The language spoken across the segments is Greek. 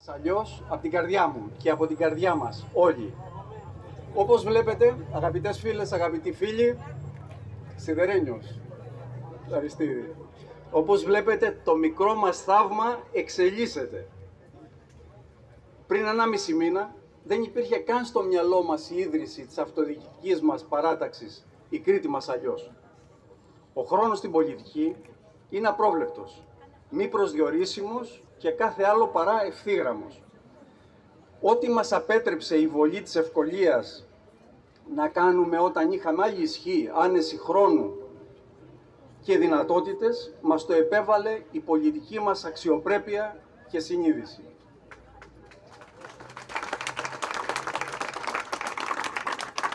Αλλιώς από την καρδιά μου και από την καρδιά μας όλοι. Όπως βλέπετε, αγαπητές φίλες, αγαπητοί φίλοι, Σιδερένιος, Αριστίδη. Όπως βλέπετε, το μικρό μας θαύμα εξελίσσεται. Πριν 1,5 μήνα δεν υπήρχε καν στο μυαλό μας η ίδρυση της αυτοδιοικητικής μας παράταξης, η Κρήτη μας αλλιώς. Ο χρόνος στην πολιτική είναι απρόβλεπτος, μη προσδιορίσιμος και κάθε άλλο παρά ευθύγραμμος. Ό,τι μας απέτρεψε η βολή της ευκολίας να κάνουμε όταν είχαμε άλλη ισχύ, άνεση χρόνου και δυνατότητες, μας το επέβαλε η πολιτική μας αξιοπρέπεια και συνείδηση.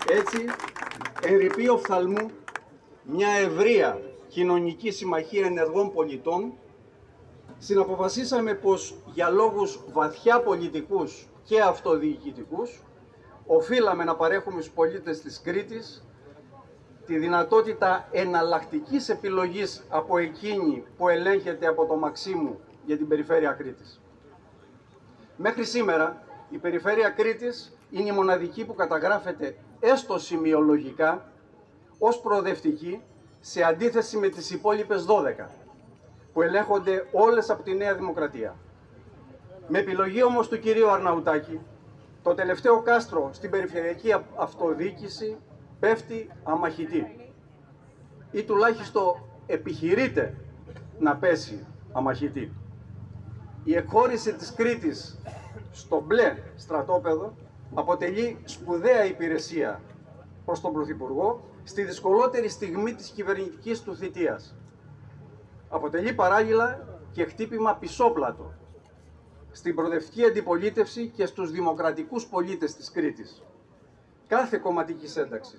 Έτσι, εν ρηπεί οφθαλμού, μια ευρεία κοινωνική συμμαχία ενεργών πολιτών συναποφασίσαμε πως για λόγους βαθιά πολιτικούς και αυτοδιοικητικούς οφείλαμε να παρέχουμε στους πολίτες της Κρήτης τη δυνατότητα εναλλακτικής επιλογής από εκείνη που ελέγχεται από το Μαξίμου για την περιφέρεια Κρήτης. Μέχρι σήμερα η περιφέρεια Κρήτης είναι η μοναδική που καταγράφεται έστω σημειολογικά ως προοδευτική σε αντίθεση με τις υπόλοιπες 12 που ελέγχονται όλες από τη Νέα Δημοκρατία. Με επιλογή όμως του κυρίου Αρναουτάκη, το τελευταίο κάστρο στην περιφερειακή αυτοδιοίκηση πέφτει αμαχητή ή τουλάχιστον επιχειρείται να πέσει αμαχητή. Η εκχώρηση της Κρήτης στο μπλε στρατόπεδο αποτελεί σπουδαία υπηρεσία προς τον Πρωθυπουργό στη δυσκολότερη στιγμή της κυβερνητικής του θητείας. Αποτελεί παράλληλα και χτύπημα πισόπλατο στην προοδευτική αντιπολίτευση και στους δημοκρατικούς πολίτες της Κρήτης. Κάθε κομματική ένταξη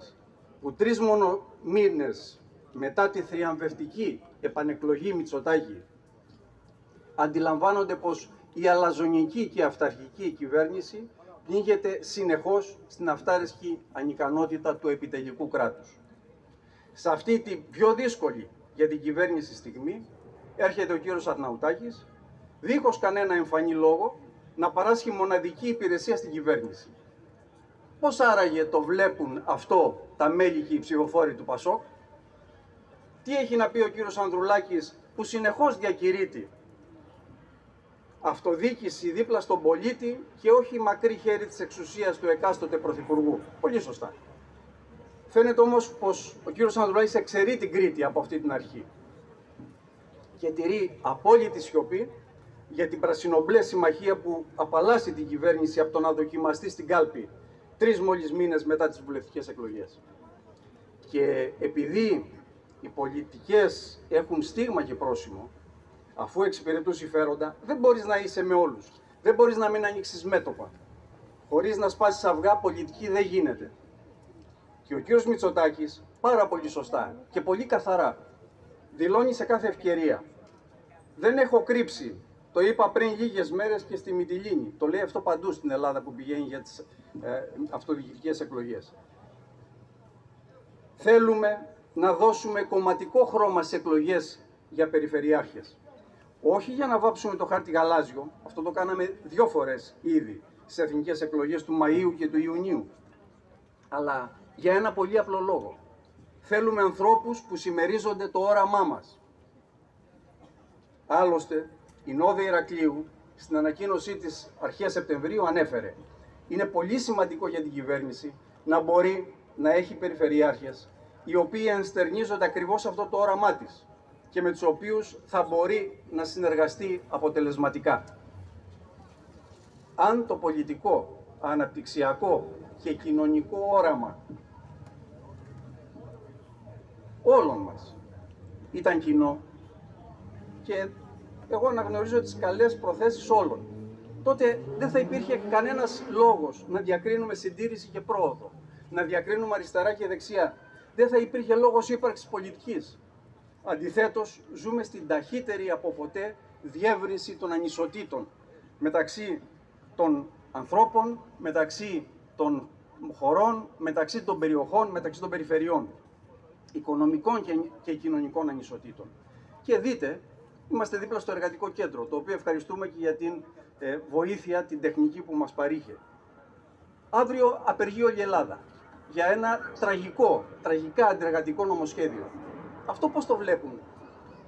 που 3 μόνο μήνες μετά τη θριαμβευτική επανεκλογή Μητσοτάκη αντιλαμβάνονται πως η αλαζονική και αυταρχική κυβέρνηση πνίγεται συνεχώς στην αυτάρεσκη ανικανότητα του επιτελικού κράτους. Σε αυτή την πιο δύσκολη για την κυβέρνηση στιγμή έρχεται ο κύριος Αρναουτάκης, δίχως κανένα εμφανή λόγο, να παράσχει μοναδική υπηρεσία στην κυβέρνηση. Πώς άραγε το βλέπουν αυτό τα μέλη και οι ψηφοφόροι του ΠΑΣΟΚ? Τι έχει να πει ο κύριος Ανδρουλάκης που συνεχώς διακηρύττει αυτοδιοίκηση δίπλα στον πολίτη και όχι μακρύ χέρι της εξουσίας του εκάστοτε πρωθυπουργού? Πολύ σωστά. Φαίνεται όμως πως ο κύριος Ανδρουλάκης εξαιρεί την Κρήτη από αυτή την αρχή και τηρεί απόλυτη σιωπή για την πρασινομπλέ συμμαχία που απαλλάσσει την κυβέρνηση από το να δοκιμαστεί στην κάλπη 3 μόλις μήνες μετά τις βουλευτικές εκλογές. Και επειδή οι πολιτικές έχουν στίγμα και πρόσημο, αφού εξυπηρετούν συμφέροντα, δεν μπορείς να είσαι με όλους. Δεν μπορείς να μην ανοίξεις μέτωπα. Χωρίς να σπάσεις αυγά, πολιτική δεν γίνεται. Και ο κύριος Μητσοτάκης, πάρα πολύ σωστά και πολύ καθαρά, δηλώνει σε κάθε ευκαιρία: δεν έχω κρύψει, το είπα πριν λίγες μέρες και στη Μυτιλήνη, το λέει αυτό παντού στην Ελλάδα που πηγαίνει για τις αυτοδιοικητικές εκλογές. Θέλουμε να δώσουμε κομματικό χρώμα στις εκλογές για περιφερειάρχες. Όχι για να βάψουμε το χάρτη γαλάζιο, αυτό το κάναμε 2 φορές ήδη στις εθνικές εκλογές του Μαΐου και του Ιουνίου, αλλά για ένα πολύ απλό λόγο. Θέλουμε ανθρώπους που συμμερίζονται το όραμά μας. Άλλωστε, η Νόδε Ηρακλείου στην ανακοίνωσή της αρχές Σεπτεμβρίου ανέφερε: είναι πολύ σημαντικό για την κυβέρνηση να μπορεί να έχει περιφερειάρχες οι οποίοι ενστερνίζονται ακριβώς αυτό το όραμά της και με τους οποίους θα μπορεί να συνεργαστεί αποτελεσματικά. Αν το πολιτικό, αναπτυξιακό και κοινωνικό όραμα όλων μας ήταν κοινό και εγώ αναγνωρίζω τις καλές προθέσεις όλων, τότε δεν θα υπήρχε κανένας λόγος να διακρίνουμε συντήρηση και πρόοδο, να διακρίνουμε αριστερά και δεξιά. Δεν θα υπήρχε λόγος ύπαρξης πολιτικής. Αντιθέτως, ζούμε στην ταχύτερη από ποτέ διεύρυνση των ανισοτήτων μεταξύ των ανθρώπων, μεταξύ των χωρών, μεταξύ των περιοχών, μεταξύ των περιφερειών, οικονομικών και κοινωνικών ανισοτήτων. Και δείτε, είμαστε δίπλα στο εργατικό κέντρο, το οποίο ευχαριστούμε και για την βοήθεια, την τεχνική που μας παρήχε. Αύριο απεργεί όλη η Ελλάδα για ένα τραγικά αντεργατικό νομοσχέδιο. Αυτό πώς το βλέπουν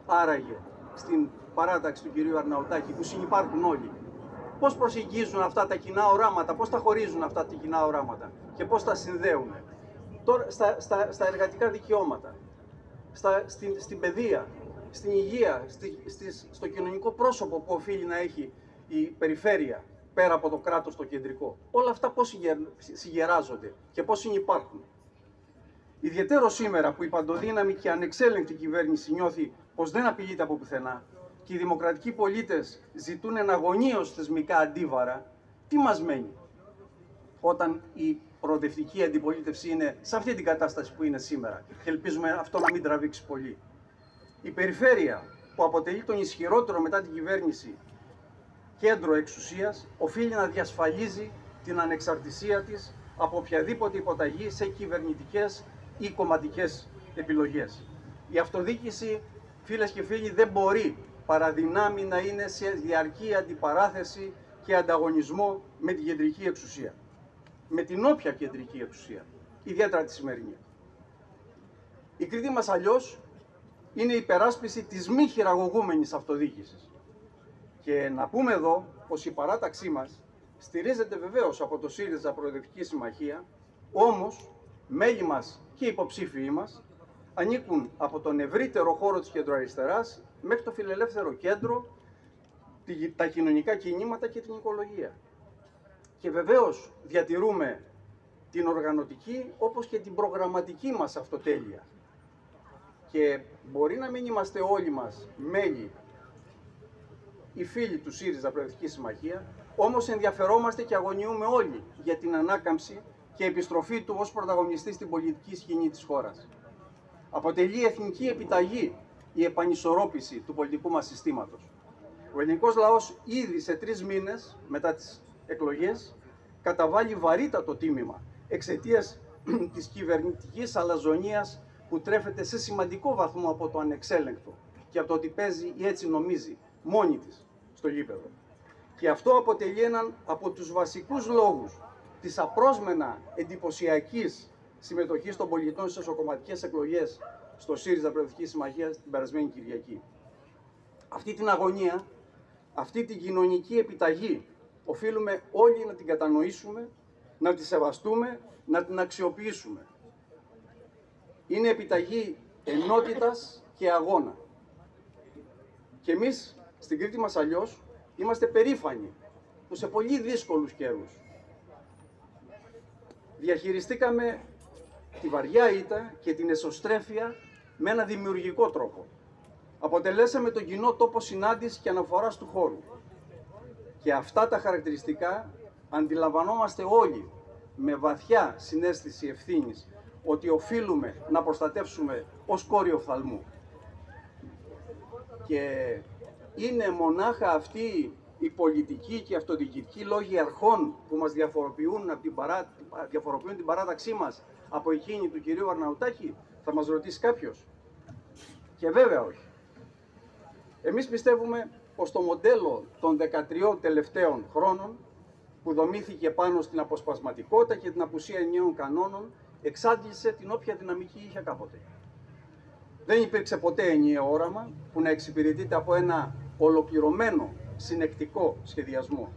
άραγε στην παράταξη του κυρίου Αρναουτάκη, που συνυπάρχουν όλοι? Πώς προσεγγίζουν αυτά τα κοινά οράματα, πώς τα χωρίζουν αυτά τα κοινά οράματα και πώς τα συνδέουν? Τώρα στα εργατικά δικαιώματα, στην παιδεία, στην υγεία, στο κοινωνικό πρόσωπο που οφείλει να έχει η περιφέρεια, πέρα από το κράτος το κεντρικό. Όλα αυτά πώς συγκεράζονται και πώς συνυπάρχουν. Ιδιαίτερο σήμερα που η παντοδύναμη και ανεξέλεγκτη κυβέρνηση νιώθει πως δεν απειλείται από πουθενά και οι δημοκρατικοί πολίτες ζητούν εναγωνίως θεσμικά αντίβαρα, τι μας μένει όταν η προοδευτική αντιπολίτευση είναι σε αυτή την κατάσταση που είναι σήμερα, και ελπίζουμε αυτό να μην τραβήξει πολύ? Η περιφέρεια, που αποτελεί τον ισχυρότερο μετά την κυβέρνηση κέντρο εξουσίας, οφείλει να διασφαλίζει την ανεξαρτησία της από οποιαδήποτε υποταγή σε κυβερνητικές ή κομματικές επιλογές. Η αυτοδιοίκηση, φίλες και φίλοι, δεν μπορεί παραδυνάμει να είναι σε διαρκή αντιπαράθεση και ανταγωνισμό με την κεντρική εξουσία. Με την όποια κεντρική εξουσία, ιδιαίτερα τη σημερινή. Η κρίτη μας αλλιώς είναι η υπεράσπιση της μη χειραγωγούμενης αυτοδιοίκησης. Και να πούμε εδώ πως η παράταξή μας στηρίζεται βεβαίως από το ΣΥΡΙΖΑ Προοδευτική Συμμαχία, όμως μέλη μας και υποψήφιοι μας ανήκουν από τον ευρύτερο χώρο της κεντροαριστεράς μέχρι το φιλελεύθερο κέντρο, τα κοινωνικά κινήματα και την οικολογία. Και βεβαίως διατηρούμε την οργανωτική όπως και την προγραμματική μας αυτοτέλεια. Και μπορεί να μην είμαστε όλοι μας μέλη, οι φίλοι του ΣΥΡΙΖΑ Προοδευτική Συμμαχία, όμως ενδιαφερόμαστε και αγωνιούμε όλοι για την ανάκαμψη και επιστροφή του ως πρωταγωνιστή στην πολιτική σκηνή της χώρας. Αποτελεί εθνική επιταγή η επανισορρόπηση του πολιτικού μας συστήματος. Ο ελληνικός λαός ήδη σε 3 μήνες μετά τις εκλογές καταβάλει βαρύτατο τίμημα εξαιτίας της κυβερνητικής αλαζονίας που τρέφεται σε σημαντικό βαθμό από το ανεξέλεγκτο και από το ότι παίζει ή έτσι νομίζει μόνη της στο γήπεδο. Και αυτό αποτελεί έναν από τους βασικούς λόγους της απρόσμενα εντυπωσιακής συμμετοχής των πολιτών στις εσωκομματικές εκλογές στο ΣΥΡΙΖΑ Προοδευτική Συμμαχία την περασμένη Κυριακή. Αυτή την αγωνία, αυτή την κοινωνική επιταγή, οφείλουμε όλοι να την κατανοήσουμε, να τη σεβαστούμε, να την αξιοποιήσουμε. Είναι επιταγή ενότητας και αγώνα. Και εμείς στην Κρήτη μας αλλιώς είμαστε περήφανοι που σε πολύ δύσκολους καιρούς διαχειριστήκαμε τη βαριά ήττα και την εσωστρέφεια με ένα δημιουργικό τρόπο. Αποτελέσαμε τον κοινό τόπο συνάντησης και αναφοράς του χώρου. Και αυτά τα χαρακτηριστικά αντιλαμβανόμαστε όλοι με βαθιά συναίσθηση ευθύνης ότι οφείλουμε να προστατεύσουμε ως κόριο οφθαλμού. Και είναι μονάχα αυτοί οι πολιτικοί και αυτοδιοικητικοί λόγοι αρχών που μας διαφοροποιούν την παράταξή μας από εκείνη του κυρίου Αρναουτάκη, θα μας ρωτήσει κάποιος? Και βέβαια όχι. Εμείς πιστεύουμε πως το μοντέλο των 13 τελευταίων χρόνων, που δομήθηκε πάνω στην αποσπασματικότητα και την απουσία ενιαίων κανόνων, εξάντλησε την όποια δυναμική είχε κάποτε. Δεν υπήρξε ποτέ ενιαίο όραμα που να εξυπηρετείται από ένα ολοκληρωμένο συνεκτικό σχεδιασμό.